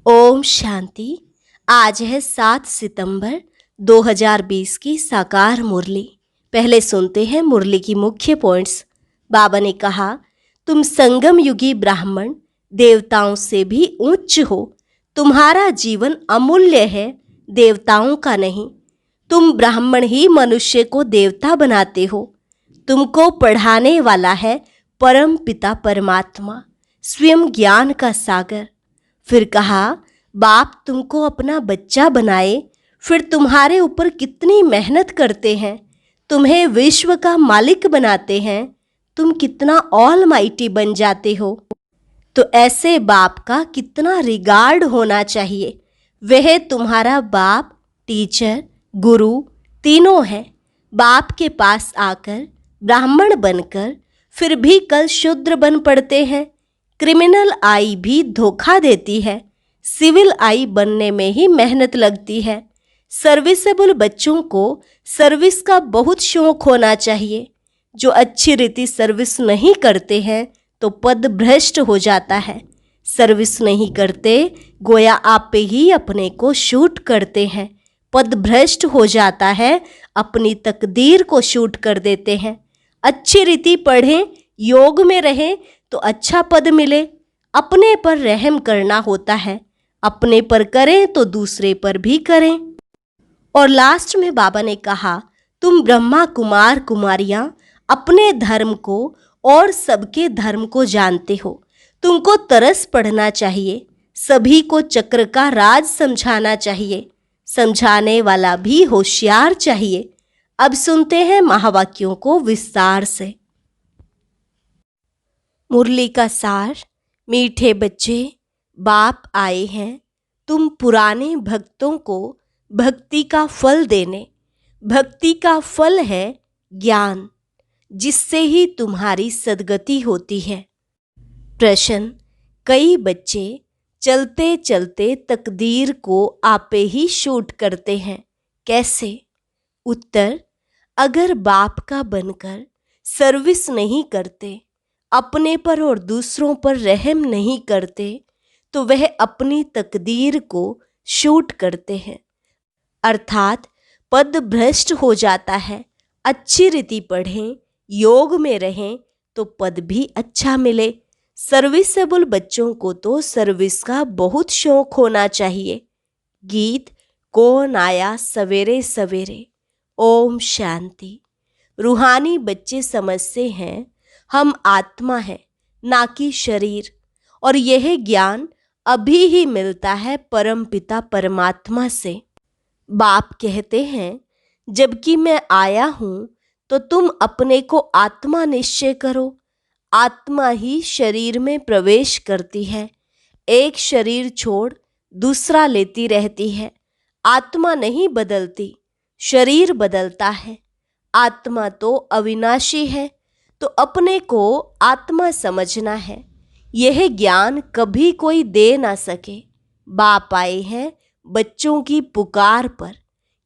ओम शांति। आज है 7 सितंबर 2020 की साकार मुरली। पहले सुनते हैं मुरली की मुख्य पॉइंट्स। बाबा ने कहा, तुम संगम युगी ब्राह्मण देवताओं से भी उच्च हो। तुम्हारा जीवन अमूल्य है, देवताओं का नहीं। तुम ब्राह्मण ही मनुष्य को देवता बनाते हो। तुमको पढ़ाने वाला है परम पिता परमात्मा, स्वयं ज्ञान का सागर। फिर कहा, बाप तुमको अपना बच्चा बनाए, फिर तुम्हारे ऊपर कितनी मेहनत करते हैं, तुम्हें विश्व का मालिक बनाते हैं, तुम कितना ऑल माइटी बन जाते हो। तो ऐसे बाप का कितना रिगार्ड होना चाहिए। वह तुम्हारा बाप, टीचर, गुरु तीनों है। बाप के पास आकर ब्राह्मण बनकर फिर भी कल शूद्र बन पड़ते हैं। क्रिमिनल आई भी धोखा देती है, सिविल आई बनने में ही मेहनत लगती है। सर्विसेबल बच्चों को सर्विस का बहुत शौक होना चाहिए। जो अच्छी रीति सर्विस नहीं करते हैं तो पद भ्रष्ट हो जाता है। सर्विस नहीं करते गोया आप ही अपने को शूट करते हैं। पद भ्रष्ट हो जाता है, अपनी तकदीर को शूट कर देते हैं। अच्छी रीति पढ़ें, योग में रहें तो अच्छा पद मिले। अपने पर रहम करना होता है, अपने पर करें तो दूसरे पर भी करें। और लास्ट में बाबा ने कहा, तुम ब्रह्मा कुमार कुमारियां अपने धर्म को और सबके धर्म को जानते हो। तुमको तरस पढ़ना चाहिए, सभी को चक्र का राज समझाना चाहिए। समझाने वाला भी होशियार चाहिए। अब सुनते हैं महावाक्यों को विस्तार से। मुरली का सार। मीठे बच्चे, बाप आए हैं तुम पुराने भक्तों को भक्ति का फल देने। भक्ति का फल है ज्ञान, जिससे ही तुम्हारी सद्गति होती है। प्रश्न, कई बच्चे चलते चलते तकदीर को आपे ही शूट करते हैं, कैसे? उत्तर, अगर बाप का बनकर सर्विस नहीं करते, अपने पर और दूसरों पर रहम नहीं करते, तो वह अपनी तकदीर को शूट करते हैं, अर्थात पद भ्रष्ट हो जाता है। अच्छी रीति पढ़ें, योग में रहें तो पद भी अच्छा मिले। सर्विसेबल बच्चों को तो सर्विस का बहुत शौक होना चाहिए। गीत, कौन आया सवेरे सवेरे। ओम शांति। रूहानी बच्चे समझते हैं हम आत्मा है, ना कि शरीर, और यह ज्ञान अभी ही मिलता है परम पिता परमात्मा से। बाप कहते हैं, जबकि मैं आया हूं तो तुम अपने को आत्मा निश्चय करो। आत्मा ही शरीर में प्रवेश करती है, एक शरीर छोड़ दूसरा लेती रहती है। आत्मा नहीं बदलती, शरीर बदलता है। आत्मा तो अविनाशी है, तो अपने को आत्मा समझना है। यह ज्ञान कभी कोई दे ना सके। बाप आए हैं बच्चों की पुकार पर।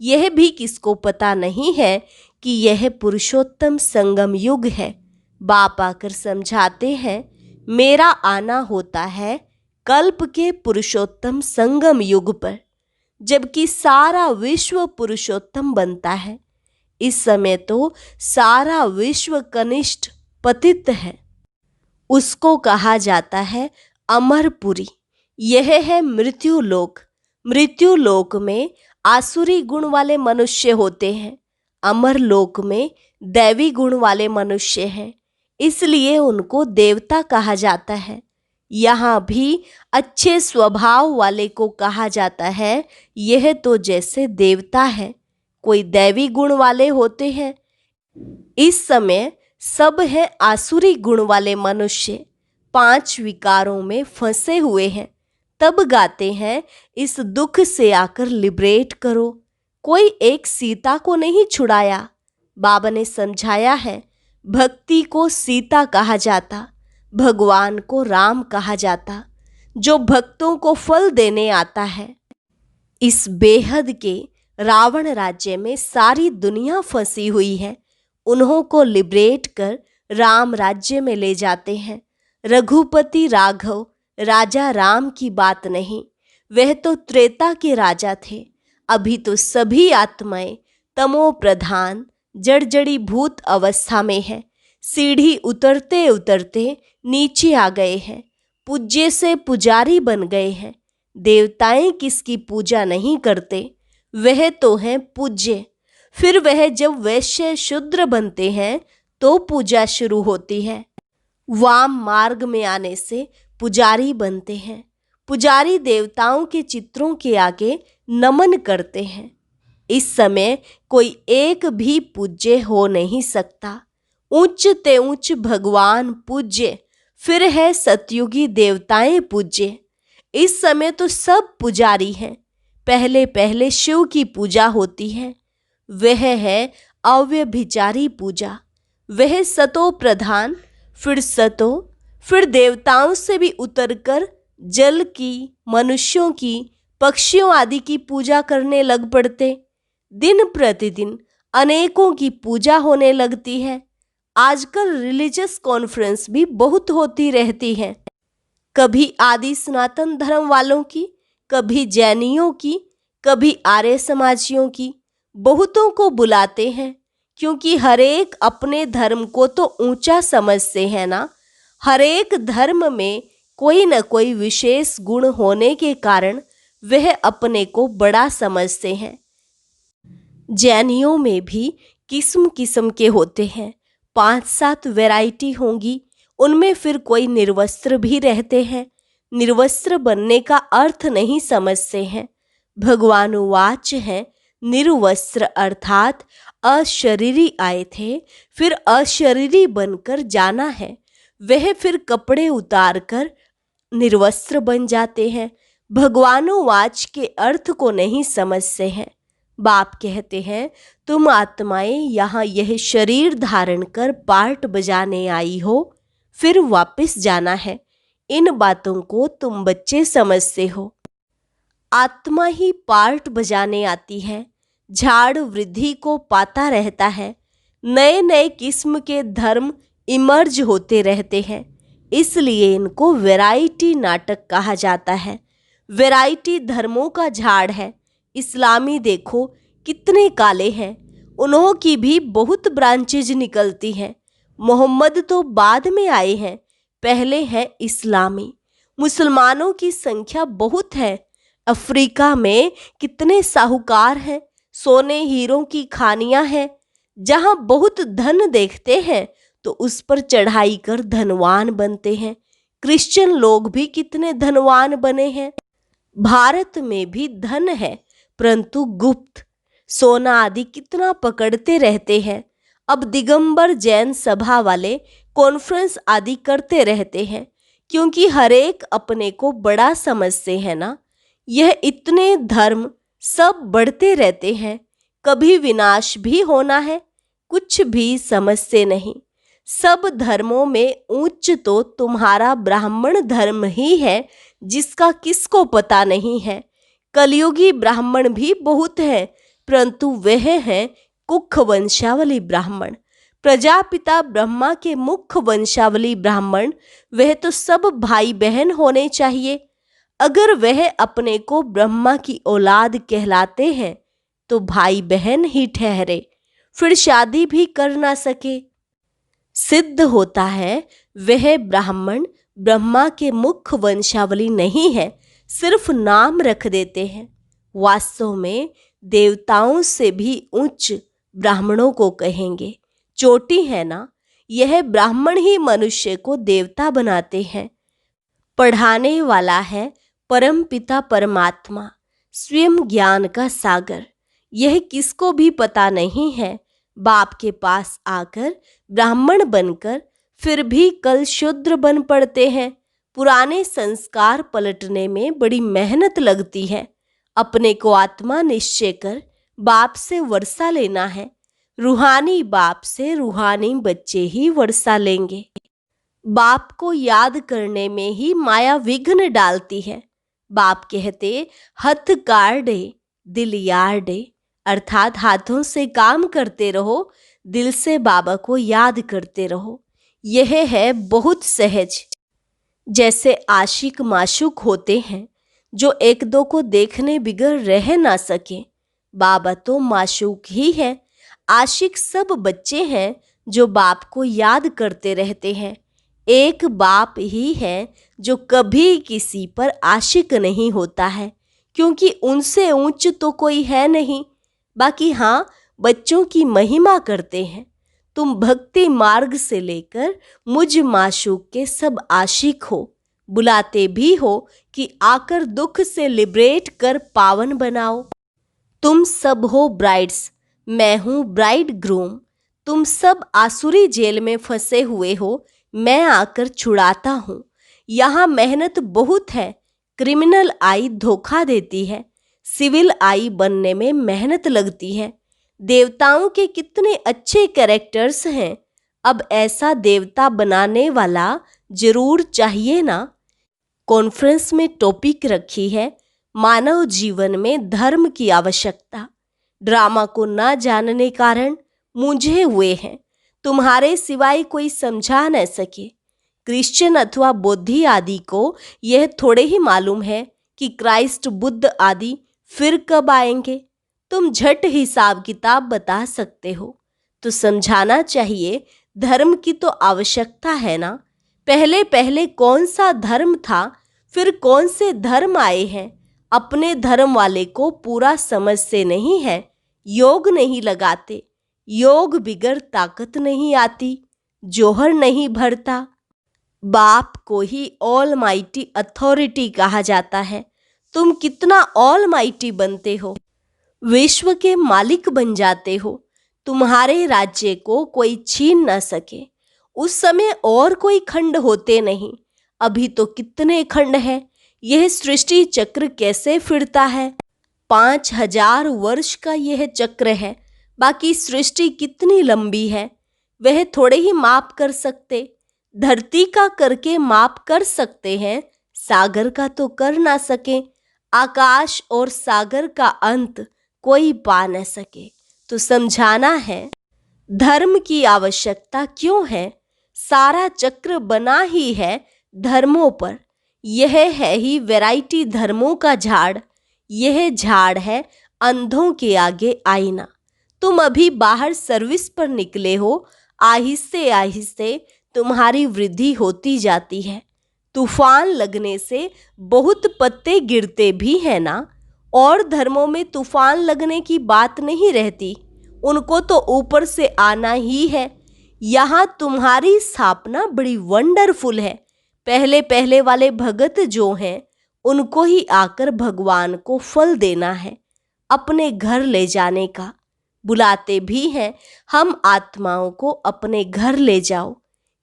यह भी किसको पता नहीं है कि यह पुरुषोत्तम संगम युग है। बाप आकर समझाते हैं, मेरा आना होता है कल्प के पुरुषोत्तम संगम युग पर, जबकि सारा विश्व पुरुषोत्तम बनता है। इस समय तो सारा विश्व कनिष्ठ पतित है। उसको कहा जाता है अमरपुरी। यह है मृत्यु लोक। मृत्यु लोक में आसुरी गुण वाले मनुष्य होते हैं, अमर लोक में दैवी गुण वाले मनुष्य हैं, इसलिए उनको देवता कहा जाता है। यहाँ भी अच्छे स्वभाव वाले को कहा जाता है, यह तो जैसे देवता है। कोई दैवी गुण वाले होते हैं। इस समय सब है आसुरी गुण वाले मनुष्य, 5 विकारों में फंसे हुए हैं। तब गाते हैं, इस दुख से आकर लिबरेट करो। कोई एक सीता को नहीं छुड़ाया। बाबा ने समझाया है, भक्ति को सीता कहा जाता, भगवान को राम कहा जाता, जो भक्तों को फल देने आता है। इस बेहद के रावण राज्य में सारी दुनिया फंसी हुई है। उन्हों को लिबरेट कर राम राज्य में ले जाते हैं। रघुपति राघव राजा राम की बात नहीं, वह तो त्रेता के राजा थे। अभी तो सभी आत्माएं तमो प्रधान जड़जड़ी भूत अवस्था में है। सीढ़ी उतरते उतरते नीचे आ गए हैं, पूज्य से पुजारी बन गए हैं। देवताएं किसकी पूजा नहीं करते, वह तो हैं पूज्य। फिर वह जब वैश्य शूद्र बनते हैं तो पूजा शुरू होती है। वाम मार्ग में आने से पुजारी बनते हैं। पुजारी देवताओं के चित्रों के आगे नमन करते हैं। इस समय कोई एक भी पूज्य हो नहीं सकता। उच्च ते उच्च भगवान पूज्य, फिर है सतयुगी देवताएं पूज्य। इस समय तो सब पुजारी हैं। पहले पहले शिव की पूजा होती है, वह है अव्यभिचारी पूजा। वह सतो प्रधान, फिर सतो, फिर देवताओं से भी उतरकर जल की, मनुष्यों की, पक्षियों आदि की पूजा करने लग पड़ते। दिन प्रतिदिन अनेकों की पूजा होने लगती है। आजकल रिलीजियस कॉन्फ्रेंस भी बहुत होती रहती हैं। कभी आदि सनातन धर्म वालों की, कभी जैनियों की, कभी आर्य समाजियों की। बहुतों को बुलाते हैं, क्योंकि हरेक अपने धर्म को तो ऊंचा समझते हैं ना। हरेक धर्म में कोई न कोई विशेष गुण होने के कारण वह अपने को बड़ा समझते हैं। जैनियों में भी किस्म किस्म के होते हैं, 5-7 वैरायटी होंगी। उनमें फिर कोई निर्वस्त्र भी रहते हैं। निर्वस्त्र बनने का अर्थ नहीं समझते हैं। भगवान वाच है, निर्वस्त्र अर्थात अशरीरी आए थे, फिर अशरीरी बनकर जाना है। वह फिर कपड़े उतार कर निर्वस्त्र बन जाते हैं। भगवानो वाच के अर्थ को नहीं समझते हैं। बाप कहते हैं, तुम आत्माएं यहाँ यह शरीर धारण कर पार्ट बजाने आई हो, फिर वापस जाना है। इन बातों को तुम बच्चे समझते हो। आत्मा ही पार्ट बजाने आती है। झाड़ वृद्धि को पाता रहता है। नए नए किस्म के धर्म इमर्ज होते रहते हैं, इसलिए इनको वैरायटी नाटक कहा जाता है। वैरायटी धर्मों का झाड़ है। इस्लामी देखो कितने काले हैं, उन्हों की भी बहुत ब्रांचेज निकलती हैं। मोहम्मद तो बाद में आए हैं, पहले है इस्लामी। मुसलमानों की संख्या बहुत है। अफ्रीका में कितने साहूकार हैं, सोने हीरों की खानियां हैं। जहां बहुत धन देखते हैं तो उस पर चढ़ाई कर धनवान बनते हैं। क्रिश्चियन लोग भी कितने धनवान बने हैं। भारत में भी धन है, परंतु गुप्त। सोना आदि कितना पकड़ते रहते हैं। अब दिगंबर जैन सभा वाले कॉन्फ्रेंस आदि करते रहते हैं, क्योंकि हरेक अपने को बड़ा समझते हैं ना। यह इतने धर्म सब बढ़ते रहते हैं, कभी विनाश भी होना है, कुछ भी समझते नहीं। सब धर्मों में उच्च तो तुम्हारा ब्राह्मण धर्म ही है, जिसका किसको पता नहीं है। कलयुगी ब्राह्मण भी बहुत है, परंतु वह है कुख वंशावली ब्राह्मण। प्रजापिता ब्रह्मा के मुख्य वंशावली ब्राह्मण, वह तो सब भाई बहन होने चाहिए। अगर वह अपने को ब्रह्मा की औलाद कहलाते हैं तो भाई बहन ही ठहरे, फिर शादी भी कर ना सके। सिद्ध होता है वह ब्राह्मण ब्रह्मा के मुख्य वंशावली नहीं है, सिर्फ नाम रख देते हैं। वास्तव में देवताओं से भी उच्च ब्राह्मणों को कहेंगे। चोटी है ना, यह ब्राह्मण ही मनुष्य को देवता बनाते हैं। पढ़ाने वाला है परम पिता परमात्मा, स्वयं ज्ञान का सागर। यह किसको भी पता नहीं है। बाप के पास आकर ब्राह्मण बनकर फिर भी कल शूद्र बन पड़ते हैं। पुराने संस्कार पलटने में बड़ी मेहनत लगती है। अपने को आत्मा निश्चय कर बाप से वर्षा लेना है। रूहानी बाप से रूहानी बच्चे ही वर्षा लेंगे। बाप को याद करने में ही माया विघ्न डालती है। बाप कहते, हथ काढ़े दिल यार डे, अर्थात हाथों से काम करते रहो, दिल से बाबा को याद करते रहो। यह है बहुत सहज। जैसे आशिक माशूक होते हैं, जो एक दो को देखने बिगर रह ना सके। बाबा तो माशूक ही है। आशिक सब बच्चे हैं जो बाप को याद करते रहते हैं। एक बाप ही है जो कभी किसी पर आशिक नहीं होता है, क्योंकि उनसे ऊंच तो कोई है नहीं। बाकी हाँ, बच्चों की महिमा करते हैं। तुम भक्ति मार्ग से लेकर मुझ माशूक के सब आशिक हो। बुलाते भी हो कि आकर दुख से लिबरेट कर पावन बनाओ। तुम सब हो ब्राइड्स, मैं हूँ ब्राइड ग्रूम। तुम सब आसुरी जेल में फंसे हुए हो, मैं आकर छुड़ाता हूँ। यहाँ मेहनत बहुत है। क्रिमिनल आई धोखा देती है, सिविल आई बनने में मेहनत लगती है। देवताओं के कितने अच्छे कैरेक्टर्स हैं। अब ऐसा देवता बनाने वाला जरूर चाहिए ना। कॉन्फ्रेंस में टॉपिक रखी है मानव जीवन में धर्म की आवश्यकता। ड्रामा को न जानने कारण मूंझे हुए हैं। तुम्हारे सिवाय कोई समझा न सके। क्रिश्चियन अथवा बौद्धि आदि को यह थोड़े ही मालूम है कि क्राइस्ट बुद्ध आदि फिर कब आएंगे। तुम झट हिसाब किताब बता सकते हो तो समझाना चाहिए। धर्म की तो आवश्यकता है ना। पहले पहले कौन सा धर्म था, फिर कौन से धर्म आए हैं। अपने धर्म वाले को पूरा समझते नहीं है। योग नहीं लगाते। योग बिगर ताकत नहीं आती। जोहर नहीं भरता। बाप को ही ऑल माइटी अथॉरिटी कहा जाता है। तुम कितना ऑल माइटी बनते हो, विश्व के मालिक बन जाते हो। तुम्हारे राज्य को कोई छीन न सके। उस समय और कोई खंड होते नहीं। अभी तो कितने खंड हैं। यह सृष्टि चक्र कैसे फिरता है। 5000 वर्ष का यह चक्र है। बाकी सृष्टि कितनी लंबी है, वह थोड़े ही माप कर सकते। धरती का करके माप कर सकते हैं, सागर का तो कर ना सके। आकाश और सागर का अंत कोई पा न सके। तो समझाना है धर्म की आवश्यकता क्यों है। सारा चक्र बना ही है धर्मों पर। यह है ही वैरायटी धर्मों का झाड़। यह झाड़ है अंधों के आगे आईना। तुम अभी बाहर सर्विस पर निकले हो। आहिस्ते आहिस्ते तुम्हारी वृद्धि होती जाती है। तूफान लगने से बहुत पत्ते गिरते भी है ना। और धर्मों में तूफान लगने की बात नहीं रहती। उनको तो ऊपर से आना ही है। यहाँ तुम्हारी स्थापना बड़ी वंडरफुल है। पहले पहले वाले भगत जो हैं, उनको ही आकर भगवान को फल देना है, अपने घर ले जाने का। बुलाते भी हैं हम आत्माओं को अपने घर ले जाओ।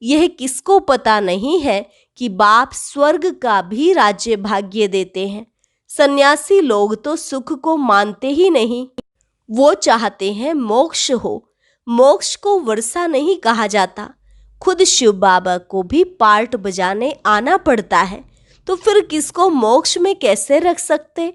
यह किसको पता नहीं है कि बाप स्वर्ग का भी राज्य भाग्य देते हैं। सन्यासी लोग तो सुख को मानते ही नहीं। वो चाहते हैं मोक्ष हो। मोक्ष को वर्षा नहीं कहा जाता। खुद शिव बाबा को भी पार्ट बजाने आना पड़ता है, तो फिर किसको मोक्ष में कैसे रख सकते।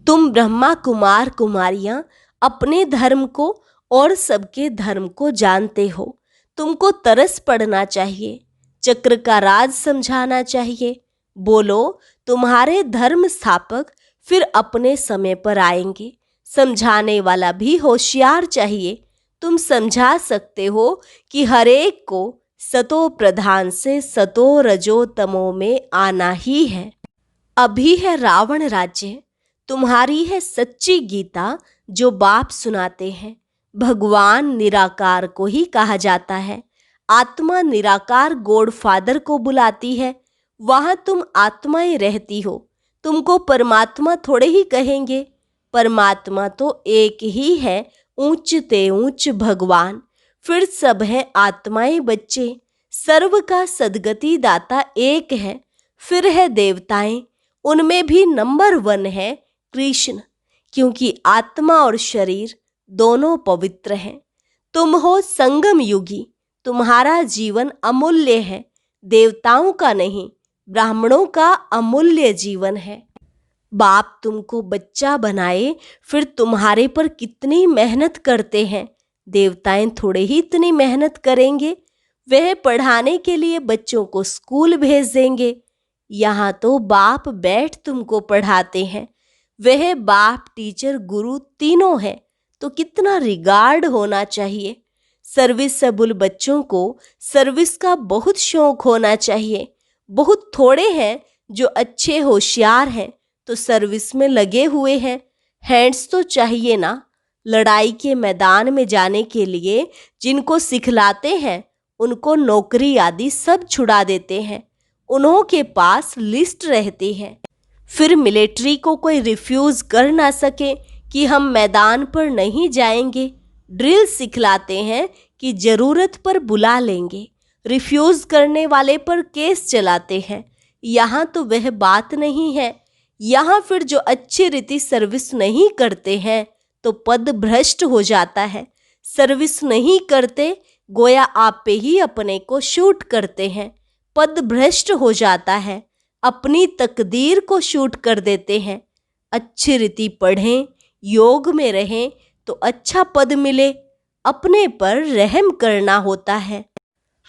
तुम ब्रह्मा कुमार कुमारियां अपने धर्म को और सबके धर्म को जानते हो। तुमको तरस पड़ना चाहिए। चक्र का राज समझाना चाहिए। बोलो, तुम्हारे धर्म स्थापक फिर अपने समय पर आएंगे। समझाने वाला भी होशियार चाहिए। तुम समझा सकते हो कि हरेक को सतो प्रधान से सतो रजो तमो में आना ही है। अभी है रावण राज्य। तुम्हारी है सच्ची गीता जो बाप सुनाते हैं। भगवान निराकार को ही कहा जाता है। आत्मा निराकार गॉड फादर को बुलाती है। वहां तुम आत्माएं रहती हो। तुमको परमात्मा थोड़े ही कहेंगे। परमात्मा तो एक ही है, ऊंचते ऊंच भगवान। फिर सब है आत्माएं बच्चे। सर्व का सदगति दाता एक है। फिर है देवताएं, उनमें भी नंबर 1 है कृष्ण, क्योंकि आत्मा और शरीर दोनों पवित्र हैं। तुम हो संगम युगी। तुम्हारा जीवन अमूल्य है। देवताओं का नहीं, ब्राह्मणों का अमूल्य जीवन है। बाप तुमको बच्चा बनाए, फिर तुम्हारे पर कितनी मेहनत करते हैं। देवताएं थोड़े ही इतनी मेहनत करेंगे। वह पढ़ाने के लिए बच्चों को स्कूल भेज देंगे। यहाँ तो बाप बैठ तुमको पढ़ाते हैं। वह बाप, टीचर, गुरु तीनों हैं, तो कितना रिगार्ड होना चाहिए। सर्विसेबल बच्चों को सर्विस का बहुत शौक होना चाहिए। बहुत थोड़े हैं जो अच्छे होशियार हैं तो सर्विस में लगे हुए हैं। हैंड्स तो चाहिए ना। लड़ाई के मैदान में जाने के लिए जिनको सिखलाते हैं उनको नौकरी आदि सब छुड़ा देते हैं। उन्हों के पास लिस्ट रहती है। फिर मिलिट्री को कोई रिफ्यूज़ कर ना सके कि हम मैदान पर नहीं जाएंगे। ड्रिल सिखलाते हैं कि ज़रूरत पर बुला लेंगे। रिफ्यूज़ करने वाले पर केस चलाते हैं। यहाँ तो वह बात नहीं है। यहाँ फिर जो अच्छी रीति सर्विस नहीं करते हैं तो पद भ्रष्ट हो जाता है। सर्विस नहीं करते गोया आप पे ही अपने को शूट करते हैं। पद भ्रष्ट हो जाता है। अपनी तकदीर को शूट कर देते हैं। अच्छी रीति पढ़ें, योग में रहें तो अच्छा पद मिले। अपने पर रहम करना होता है।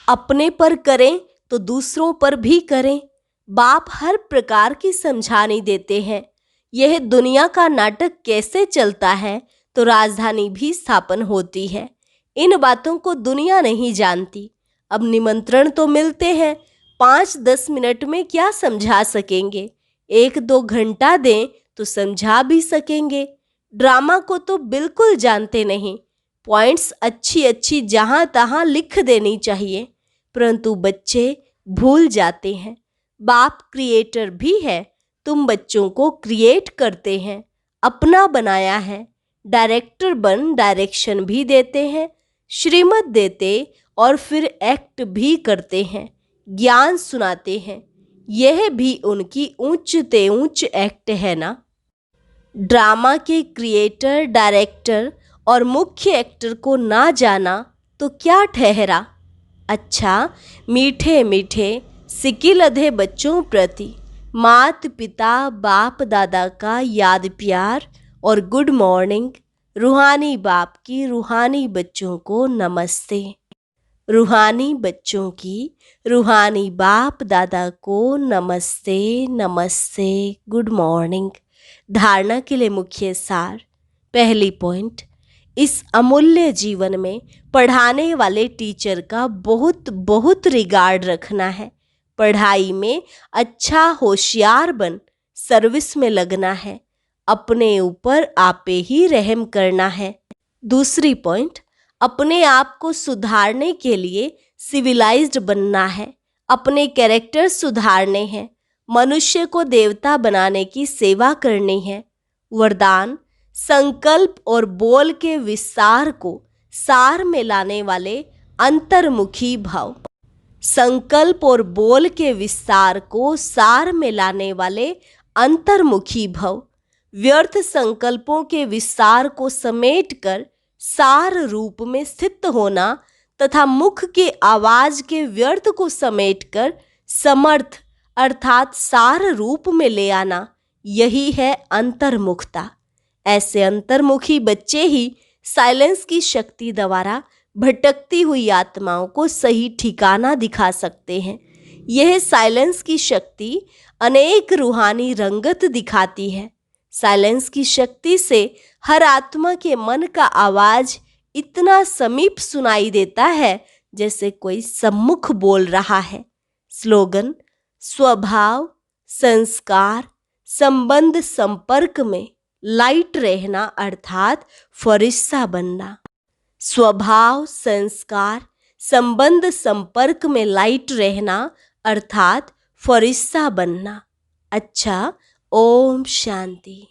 अपने पर करें तो दूसरों पर भी करें। बाप हर प्रकार की समझानी देते हैं। यह दुनिया का नाटक कैसे चलता है तो राजधानी भी स्थापन होती है। इन बातों को दुनिया नहीं जानती। अब निमंत्रण तो मिलते हैं, 5-10 मिनट में क्या समझा सकेंगे। 1-2 घंटा दें तो समझा भी सकेंगे। ड्रामा को तो बिल्कुल जानते नहीं। पॉइंट्स अच्छी अच्छी जहाँ तहाँ लिख देनी चाहिए, परंतु बच्चे भूल जाते हैं। बाप क्रिएटर भी है। तुम बच्चों को क्रिएट करते हैं, अपना बनाया है। डायरेक्टर बन डायरेक्शन भी देते हैं, श्रीमत देते और फिर एक्ट भी करते हैं, ज्ञान सुनाते हैं। यह भी उनकी ऊंचते ऊंच एक्ट है ना। ड्रामा के क्रिएटर, डायरेक्टर और मुख्य एक्टर को ना जाना तो क्या ठहरा। अच्छा, मीठे मीठे सिकिलधे बच्चों प्रति मात पिता, बाप दादा का याद प्यार और गुड मॉर्निंग। रूहानी बाप की रूहानी बच्चों को नमस्ते। रूहानी बच्चों की रूहानी बाप दादा को नमस्ते नमस्ते, गुड मॉर्निंग। धारणा के लिए मुख्य सार। पहली पॉइंट, इस अमूल्य जीवन में पढ़ाने वाले टीचर का बहुत बहुत रिगार्ड रखना है। पढ़ाई में अच्छा होशियार बन सर्विस में लगना है। अपने ऊपर आपे ही रहम करना है। दूसरी पॉइंट, अपने आप को सुधारने के लिए सिविलाइज्ड बनना है। अपने कैरेक्टर सुधारने हैं। मनुष्य को देवता बनाने की सेवा करनी है। वरदान, संकल्प और बोल के विस्तार को सार में लाने वाले अंतर्मुखी भाव। संकल्प और बोल के विस्तार को सार में लाने वाले अंतर्मुखी भाव। व्यर्थ संकल्पों के विस्तार को समेटकर सार रूप में स्थित होना तथा मुख के आवाज के व्यर्थ को समेटकर समर्थ अर्थात सार रूप में ले आना, यही है अंतर्मुखता। ऐसे अंतर्मुखी बच्चे ही साइलेंस की शक्ति द्वारा भटकती हुई आत्माओं को सही ठिकाना दिखा सकते हैं। यह साइलेंस की शक्ति अनेक रूहानी रंगत दिखाती है। साइलेंस की शक्ति से हर आत्मा के मन का आवाज इतना समीप सुनाई देता है जैसे कोई सम्मुख बोल रहा है। स्लोगन, स्वभाव, संस्कार, संबंध, संपर्क में लाइट रहना अर्थात फरिश्ता बनना। स्वभाव, संस्कार, संबंध, संपर्क में लाइट रहना अर्थात फरिश्ता बनना। अच्छा, ओम शांति।